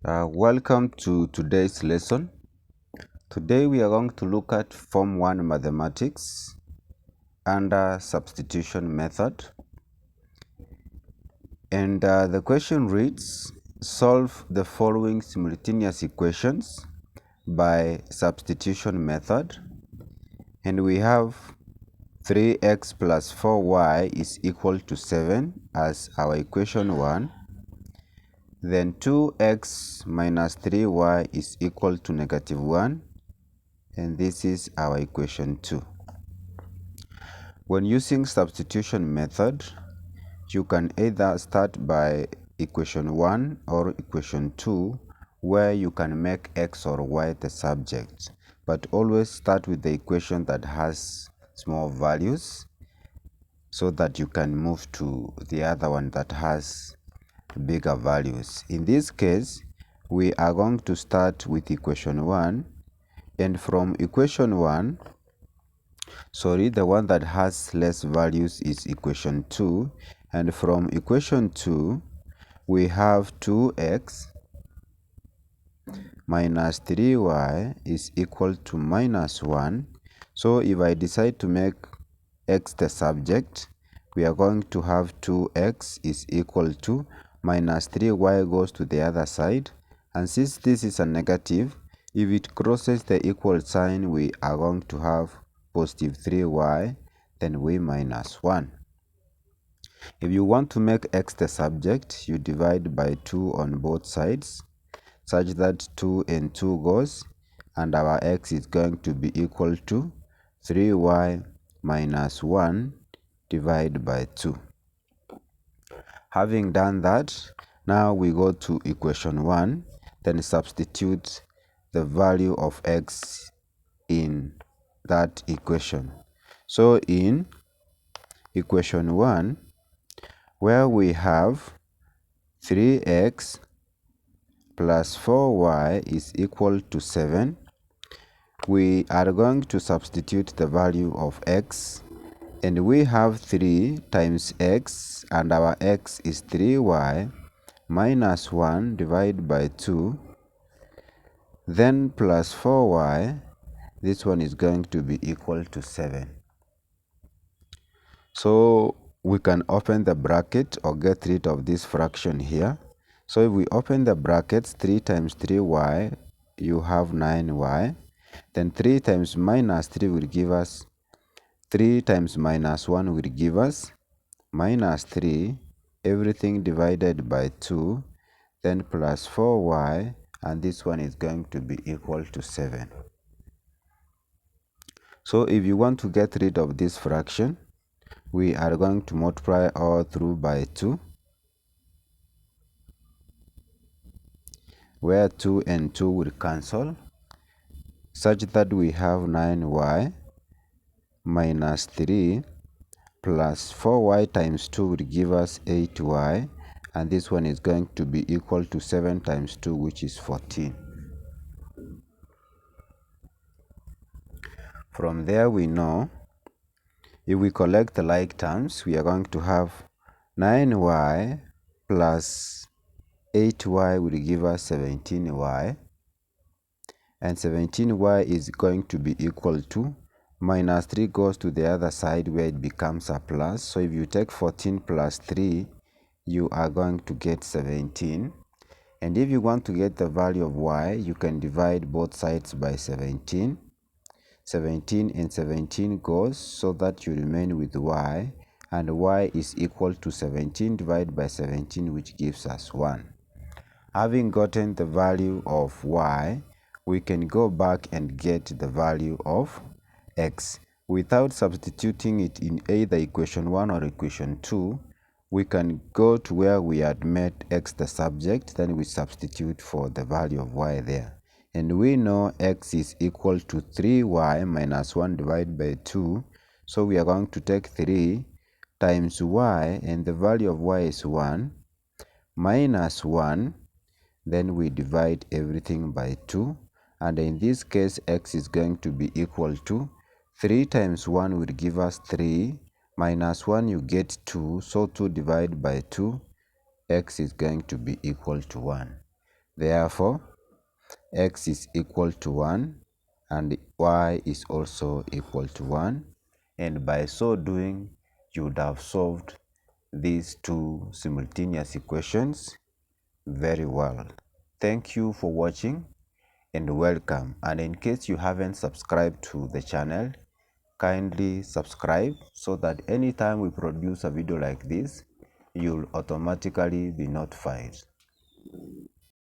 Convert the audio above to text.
Welcome to today's lesson. Today we are going to look at Form 1 Mathematics under Substitution method. And the question reads, solve the following simultaneous equations by substitution method. And we have 3x plus 4y is equal to 7 as our equation 1. Then 2x minus 3y is equal to negative 1. And this is our equation 2. When using substitution method, you can either start by equation 1 or equation 2, where you can make x or y the subject, but always start with the equation that has small values so that you can move to the other one that has bigger values. In this case, we are going to start with equation 1, and from equation 1, the one that has less values is equation 2, and from equation 2 we have 2x minus 3y is equal to minus 1. So if I decide to make x the subject, we are going to have 2x is equal to minus 3y goes to the other side, and since this is a negative, if it crosses the equal sign, we are going to have positive 3y, then we minus 1. If you want to make x the subject, you divide by 2 on both sides, such that 2 and 2 goes, and our x is going to be equal to 3y minus 1 divided by 2. Having done that, now we go to equation 1, then substitute the value of x in that equation. So in equation 1, where we have 3x plus 4y is equal to 7, we are going to substitute the value of x, and we have 3 times x, and our x is 3y minus 1 divided by 2, then plus 4y. This one is going to be equal to 7. So we can open the bracket or get rid of this fraction here. So if we open the brackets, 3 times 3y, you have 9y. Then 3 times minus 3 will give us 3 times minus 1 will give us minus 3, everything divided by 2, then plus 4y, and this one is going to be equal to 7. So if you want to get rid of this fraction, we are going to multiply all through by 2, where 2 and 2 will cancel, such that we have 9y minus 3 plus 4y times 2 will give us 8y, and this one is going to be equal to 7 times 2, which is 14. From there we know, if we collect the like terms, we are going to have 9y plus 8y will give us 17y, and 17y is going to be equal to minus 3 goes to the other side where it becomes a plus. So if you take 14 plus 3, you are going to get 17. And if you want to get the value of y, you can divide both sides by 17. 17 and 17 goes, so that you remain with y, and y is equal to 17 divided by 17, which gives us 1. Having gotten the value of y, we can go back and get the value of x. Without substituting it in either equation 1 or equation 2, we can go to where we had made x the subject, then we substitute for the value of y there. And we know x is equal to 3y minus 1 divided by 2. So we are going to take 3 times y, and the value of y is 1, minus 1. Then we divide everything by 2. And in this case, x is going to be equal to 3 times 1 will give us 3, minus 1 you get 2, so 2 divided by 2, x is going to be equal to 1. Therefore, x is equal to 1 and y is also equal to 1, and by so doing you would have solved these two simultaneous equations very well. Thank you for watching and welcome, and in case you haven't subscribed to the channel, kindly subscribe so that anytime we produce a video like this, you'll automatically be notified.